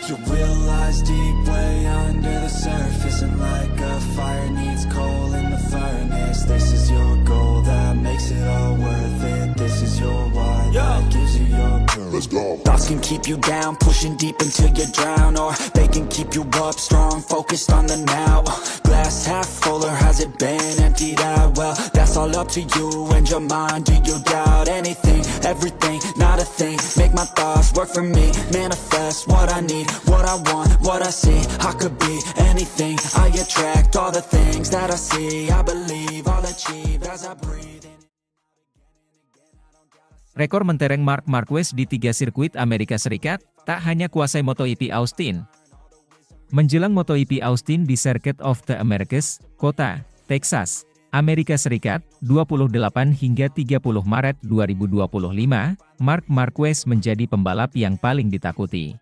You realize deep way under the surface, and like a fire needs coal in the furnace. This is your goal that makes it all worth it. This is your why that gives you your purpose. Let's go. Thoughts can keep you down, pushing deep until you drown, or they can keep you up strong, focused on the now. Glass half full, or has it been emptied out? Well, that's all up to you and your mind. Do you doubt anything, everything, not a thing? Make my thoughts work for me, manifest what I need, what I want, what I see. I could be anything, I attract all the things that I see. I believe I'll achieve as I breathe in. Rekor mentereng Marc Marquez di 3 sirkuit Amerika Serikat, tak hanya kuasai MotoGP Austin. Menjelang MotoGP Austin di Circuit of the Americas, kota Texas, Amerika Serikat, 28 hingga 30 Maret 2025, Marc Marquez menjadi pembalap yang paling ditakuti.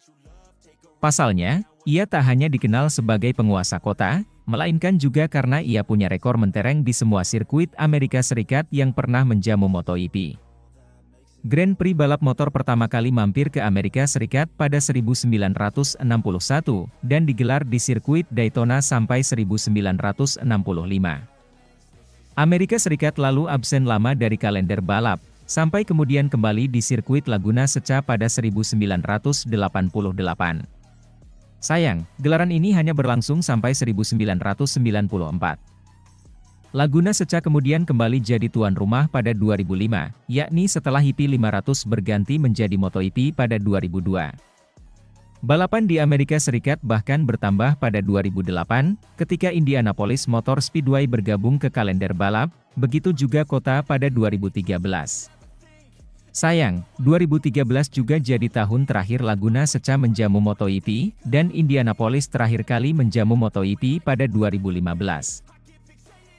Pasalnya, ia tak hanya dikenal sebagai penguasa kota, melainkan juga karena ia punya rekor mentereng di semua sirkuit Amerika Serikat yang pernah menjamu MotoGP. Grand Prix balap motor pertama kali mampir ke Amerika Serikat pada 1961 dan digelar di sirkuit Daytona sampai 1965. Amerika Serikat lalu absen lama dari kalender balap, sampai kemudian kembali di sirkuit Laguna Seca pada 1988. Sayang, gelaran ini hanya berlangsung sampai 1994. Laguna Seca kemudian kembali jadi tuan rumah pada 2005, yakni setelah IP 500 berganti menjadi MotoGP pada 2002. Balapan di Amerika Serikat bahkan bertambah pada 2008, ketika Indianapolis Motor Speedway bergabung ke kalender balap, begitu juga kota pada 2013. Sayang, 2013 juga jadi tahun terakhir Laguna Seca menjamu MotoGP, dan Indianapolis terakhir kali menjamu MotoGP pada 2015.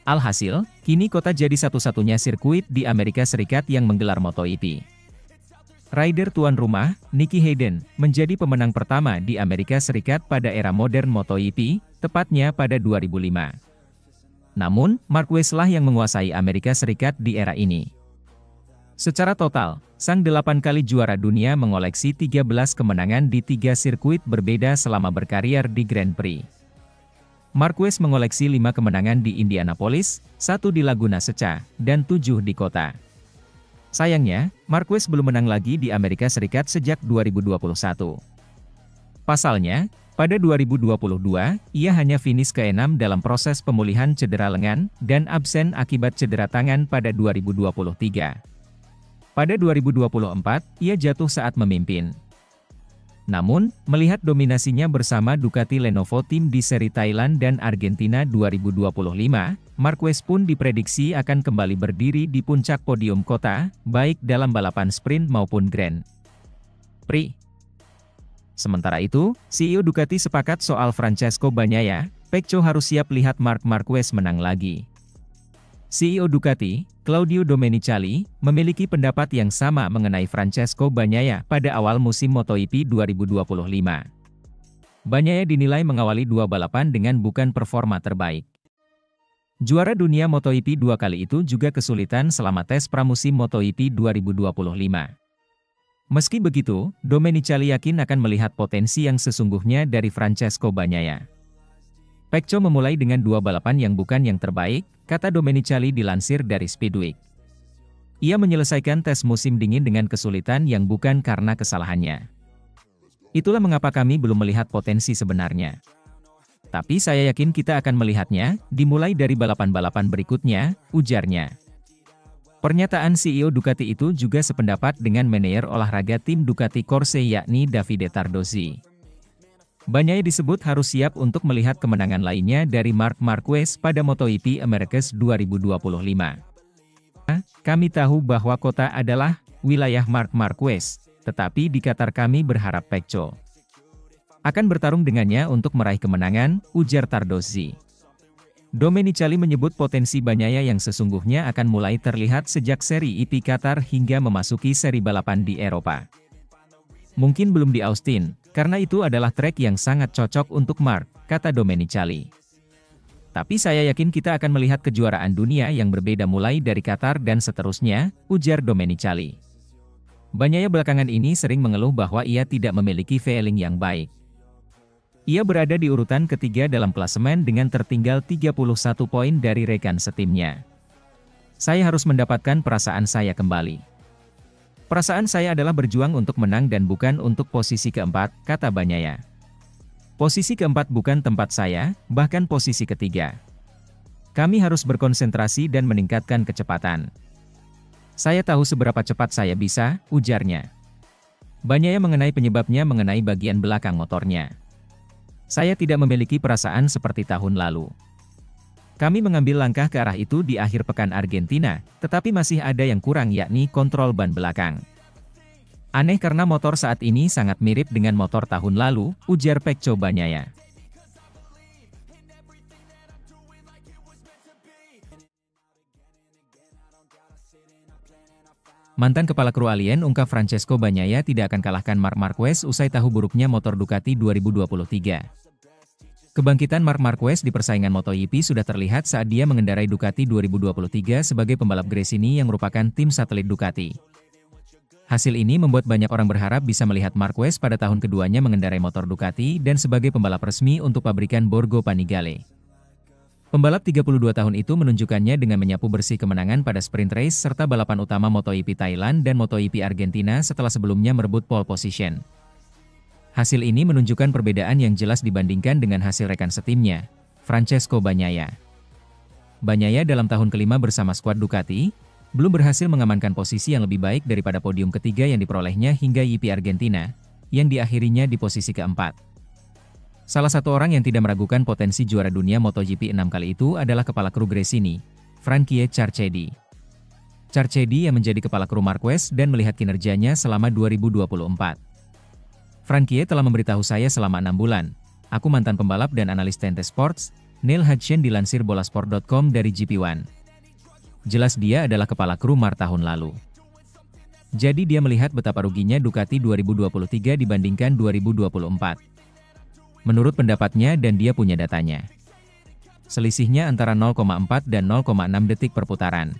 Alhasil, kini kota jadi satu-satunya sirkuit di Amerika Serikat yang menggelar MotoGP. Rider tuan rumah, Nicky Hayden, menjadi pemenang pertama di Amerika Serikat pada era modern MotoGP, tepatnya pada 2005. Namun, Marquez lah yang menguasai Amerika Serikat di era ini. Secara total, sang 8 kali juara dunia mengoleksi 13 kemenangan di 3 sirkuit berbeda selama berkarier di Grand Prix. Marquez mengoleksi 5 kemenangan di Indianapolis, 1 di Laguna Seca, dan 7 di kota. Sayangnya, Marquez belum menang lagi di Amerika Serikat sejak 2021. Pasalnya, pada 2022, ia hanya finish ke-6 dalam proses pemulihan cedera lengan, dan absen akibat cedera tangan pada 2023. Pada 2024, ia jatuh saat memimpin. Namun, melihat dominasinya bersama Ducati Lenovo Team di seri Thailand dan Argentina 2025, Marquez pun diprediksi akan kembali berdiri di puncak podium kota, baik dalam balapan sprint maupun Grand Prix. Sementara itu, CEO Ducati sepakat soal Francesco Bagnaia, Pecco harus siap lihat Marc Marquez menang lagi. CEO Ducati, Claudio Domenicali, memiliki pendapat yang sama mengenai Francesco Bagnaia pada awal musim MotoGP 2025. Bagnaia dinilai mengawali 2 balapan dengan bukan performa terbaik. Juara dunia MotoGP 2 kali itu juga kesulitan selama tes pramusim MotoGP 2025. Meski begitu, Domenicali yakin akan melihat potensi yang sesungguhnya dari Francesco Bagnaia. Pecco memulai dengan 2 balapan yang bukan yang terbaik, kata Domenicali dilansir dari Speedweek. Ia menyelesaikan tes musim dingin dengan kesulitan yang bukan karena kesalahannya. Itulah mengapa kami belum melihat potensi sebenarnya. Tapi saya yakin kita akan melihatnya, dimulai dari balapan-balapan berikutnya, ujarnya. Pernyataan CEO Ducati itu juga sependapat dengan manajer olahraga tim Ducati Corse yakni Davide Tardozzi. Bagnaia disebut harus siap untuk melihat kemenangan lainnya dari Marc Marquez pada MotoGP Americas 2025. Kami tahu bahwa kota adalah wilayah Marc Marquez, tetapi di Qatar kami berharap Pecco akan bertarung dengannya untuk meraih kemenangan, ujar Tardozzi. Domenicali menyebut potensi Bagnaia yang sesungguhnya akan mulai terlihat sejak seri IP Qatar hingga memasuki seri balapan di Eropa. Mungkin belum di Austin, karena itu adalah trek yang sangat cocok untuk Marc, kata Domenicali. Tapi saya yakin kita akan melihat kejuaraan dunia yang berbeda mulai dari Qatar dan seterusnya, ujar Domenicali. Bagnaia belakangan ini sering mengeluh bahwa ia tidak memiliki feeling yang baik. Ia berada di urutan ketiga dalam klasemen dengan tertinggal 31 poin dari rekan setimnya. Saya harus mendapatkan perasaan saya kembali. Perasaan saya adalah berjuang untuk menang dan bukan untuk posisi keempat, kata Bagnaia. Posisi keempat bukan tempat saya, bahkan posisi ketiga. Kami harus berkonsentrasi dan meningkatkan kecepatan. Saya tahu seberapa cepat saya bisa, ujarnya. Bagnaia mengenai penyebabnya mengenai bagian belakang motornya. Saya tidak memiliki perasaan seperti tahun lalu. Kami mengambil langkah ke arah itu di akhir pekan Argentina, tetapi masih ada yang kurang yakni kontrol ban belakang. Aneh karena motor saat ini sangat mirip dengan motor tahun lalu, ujar Pecco Bagnaia. Mantan kepala kru Alien ungkap Francesco Bagnaia tidak akan kalahkan Marc Marquez usai tahu buruknya motor Ducati 2023. Kebangkitan Marc Marquez di persaingan MotoGP sudah terlihat saat dia mengendarai Ducati 2023 sebagai pembalap Gresini yang merupakan tim satelit Ducati. Hasil ini membuat banyak orang berharap bisa melihat Marquez pada tahun keduanya mengendarai motor Ducati dan sebagai pembalap resmi untuk pabrikan Borgo Panigale. Pembalap 32 tahun itu menunjukkannya dengan menyapu bersih kemenangan pada sprint race serta balapan utama MotoGP Thailand dan MotoGP Argentina setelah sebelumnya merebut pole position. Hasil ini menunjukkan perbedaan yang jelas dibandingkan dengan hasil rekan setimnya, Francesco Bagnaia. Bagnaia dalam tahun kelima bersama skuad Ducati, belum berhasil mengamankan posisi yang lebih baik daripada podium ketiga yang diperolehnya hingga GP Argentina, yang diakhirinya di posisi keempat. Salah satu orang yang tidak meragukan potensi juara dunia MotoGP 6 kali itu adalah kepala kru Gresini, Frankie Carchedi. Carchedi yang menjadi kepala kru Marquez dan melihat kinerjanya selama 2024. Frankie telah memberitahu saya selama 6 bulan. Aku mantan pembalap dan analis TNT Sports, Neil Hodgson dilansir bolasport.com dari GP1. Jelas dia adalah kepala kru Marc tahun lalu. Jadi dia melihat betapa ruginya Ducati 2023 dibandingkan 2024. Menurut pendapatnya dan dia punya datanya. Selisihnya antara 0,4 dan 0,6 detik per putaran.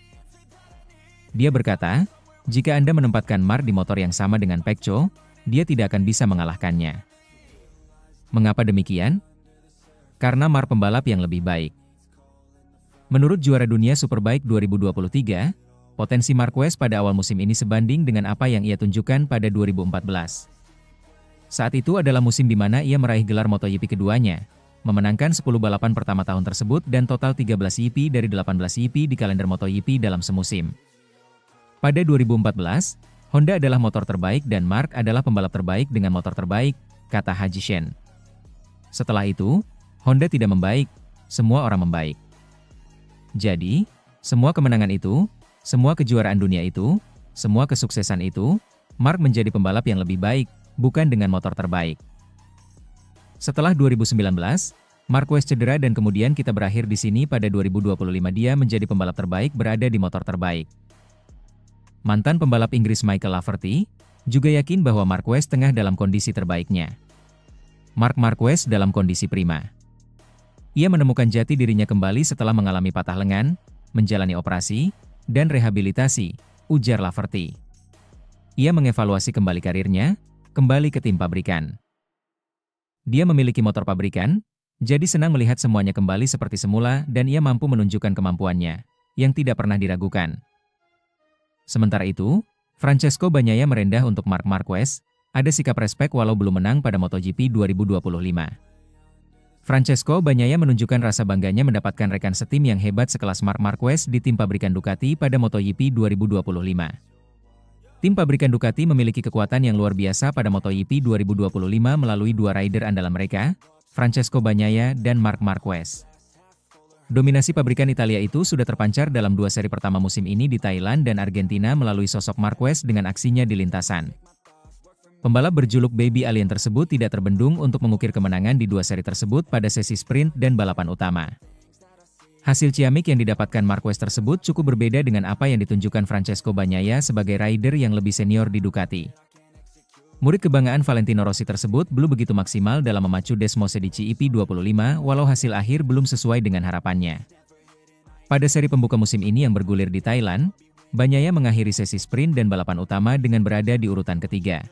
Dia berkata, jika Anda menempatkan Marc di motor yang sama dengan Pecco, dia tidak akan bisa mengalahkannya. Mengapa demikian? Karena Marc pembalap yang lebih baik. Menurut juara dunia Superbike 2023, potensi Marquez pada awal musim ini sebanding dengan apa yang ia tunjukkan pada 2014. Saat itu adalah musim di mana ia meraih gelar MotoGP keduanya, memenangkan 10 balapan pertama tahun tersebut dan total 13 GP dari 18 GP di kalender MotoGP dalam semusim. Pada 2014, Honda adalah motor terbaik dan Marc adalah pembalap terbaik dengan motor terbaik, kata Hodgson. Setelah itu, Honda tidak membaik, semua orang membaik. Jadi, semua kemenangan itu, semua kejuaraan dunia itu, semua kesuksesan itu, Marc menjadi pembalap yang lebih baik, bukan dengan motor terbaik. Setelah 2019, Marquez cedera dan kemudian kita berakhir di sini pada 2025 dia menjadi pembalap terbaik berada di motor terbaik. Mantan pembalap Inggris Michael Laverty juga yakin bahwa Marquez tengah dalam kondisi terbaiknya. Marc Marquez dalam kondisi prima. Ia menemukan jati dirinya kembali setelah mengalami patah lengan, menjalani operasi, dan rehabilitasi, ujar Laverty. Ia mengevaluasi kembali karirnya, kembali ke tim pabrikan. Dia memiliki motor pabrikan, jadi senang melihat semuanya kembali seperti semula dan ia mampu menunjukkan kemampuannya, yang tidak pernah diragukan. Sementara itu, Francesco Bagnaia merendah untuk Marc Marquez, ada sikap respek walau belum menang pada MotoGP 2025. Francesco Bagnaia menunjukkan rasa bangganya mendapatkan rekan setim yang hebat sekelas Marc Marquez di tim pabrikan Ducati pada MotoGP 2025. Tim pabrikan Ducati memiliki kekuatan yang luar biasa pada MotoGP 2025 melalui dua rider andalan mereka, Francesco Bagnaia dan Marc Marquez. Dominasi pabrikan Italia itu sudah terpancar dalam dua seri pertama musim ini di Thailand dan Argentina melalui sosok Marquez dengan aksinya di lintasan. Pembalap berjuluk Baby Alien tersebut tidak terbendung untuk mengukir kemenangan di dua seri tersebut pada sesi sprint dan balapan utama. Hasil ciamik yang didapatkan Marquez tersebut cukup berbeda dengan apa yang ditunjukkan Francesco Bagnaia sebagai rider yang lebih senior di Ducati. Murid kebanggaan Valentino Rossi tersebut belum begitu maksimal dalam memacu Desmosedici EP25 walau hasil akhir belum sesuai dengan harapannya. Pada seri pembuka musim ini yang bergulir di Thailand, Bagnaia mengakhiri sesi sprint dan balapan utama dengan berada di urutan ketiga.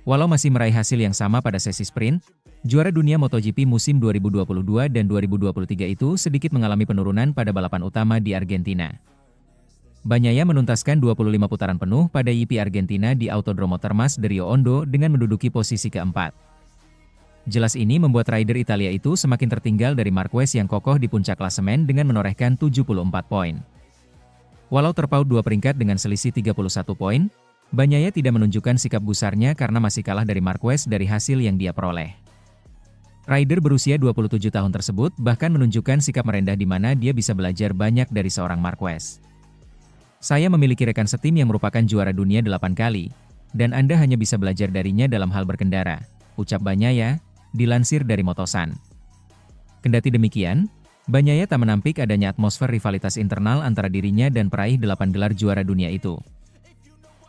Walau masih meraih hasil yang sama pada sesi sprint, Juara dunia MotoGP musim 2022 dan 2023 itu sedikit mengalami penurunan pada balapan utama di Argentina. Bagnaia menuntaskan 25 putaran penuh pada GP Argentina di Autodromo Termas de Rio Hondo dengan menduduki posisi keempat. Jelas ini membuat rider Italia itu semakin tertinggal dari Marquez yang kokoh di puncak klasemen dengan menorehkan 74 poin. Walau terpaut 2 peringkat dengan selisih 31 poin, Bagnaia tidak menunjukkan sikap gusarnya karena masih kalah dari Marquez dari hasil yang dia peroleh. Rider berusia 27 tahun tersebut bahkan menunjukkan sikap merendah di mana dia bisa belajar banyak dari seorang Marquez. Saya memiliki rekan setim yang merupakan juara dunia 8 kali, dan Anda hanya bisa belajar darinya dalam hal berkendara, ucap Bagnaia, dilansir dari Motosan. Kendati demikian, Bagnaia tak menampik adanya atmosfer rivalitas internal antara dirinya dan peraih 8 gelar juara dunia itu.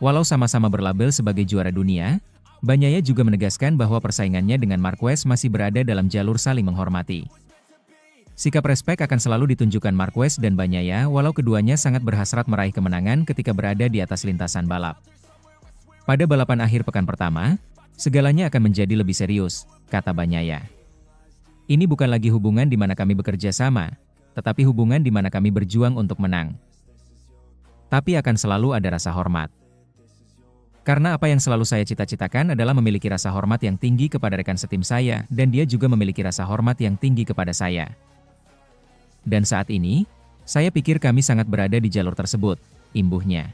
Walau sama-sama berlabel sebagai juara dunia, Bagnaia juga menegaskan bahwa persaingannya dengan Marquez masih berada dalam jalur saling menghormati. Sikap respek akan selalu ditunjukkan Marquez dan Bagnaia walau keduanya sangat berhasrat meraih kemenangan ketika berada di atas lintasan balap. Pada balapan akhir pekan pertama, segalanya akan menjadi lebih serius, kata Bagnaia. Ini bukan lagi hubungan di mana kami bekerja sama, tetapi hubungan di mana kami berjuang untuk menang. Tapi akan selalu ada rasa hormat. Karena apa yang selalu saya cita-citakan adalah memiliki rasa hormat yang tinggi kepada rekan setim saya, dan dia juga memiliki rasa hormat yang tinggi kepada saya. Dan saat ini, saya pikir kami sangat berada di jalur tersebut, imbuhnya.